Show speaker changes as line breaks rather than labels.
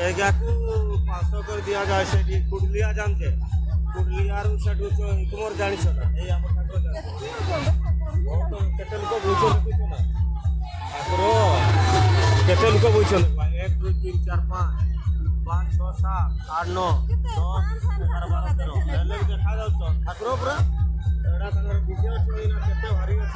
ଏଗାକୁ 500 କରି ଦିଆଯାଏ ସେଠି କୁଡଲିଆ ଜାଣିଛେ କୁଡଲିଆରୁ ସେଠୁ ତୁମର ଜାଣିଛ ନା ଏଇ ଆମ ଠାକୁର ବହୁତ କେତେ ଲୋକ ବୁଝୁଛନ୍ତି ବୁଝୁଛ ନା ଠାକୁର କେତେ ଲୋକ ବୁଝୁଛନ୍ତି 1 2 3 4 5 6 7 8 9 10 11 12 13 ହେଲେ ଦେଖାଯାଉଛ ଠାକୁର ପୁରା ଏଇଟା ତାଙ୍କର ବିଜୟ ଛୁଇଁନା କେତେ ଭାରି ଅଛ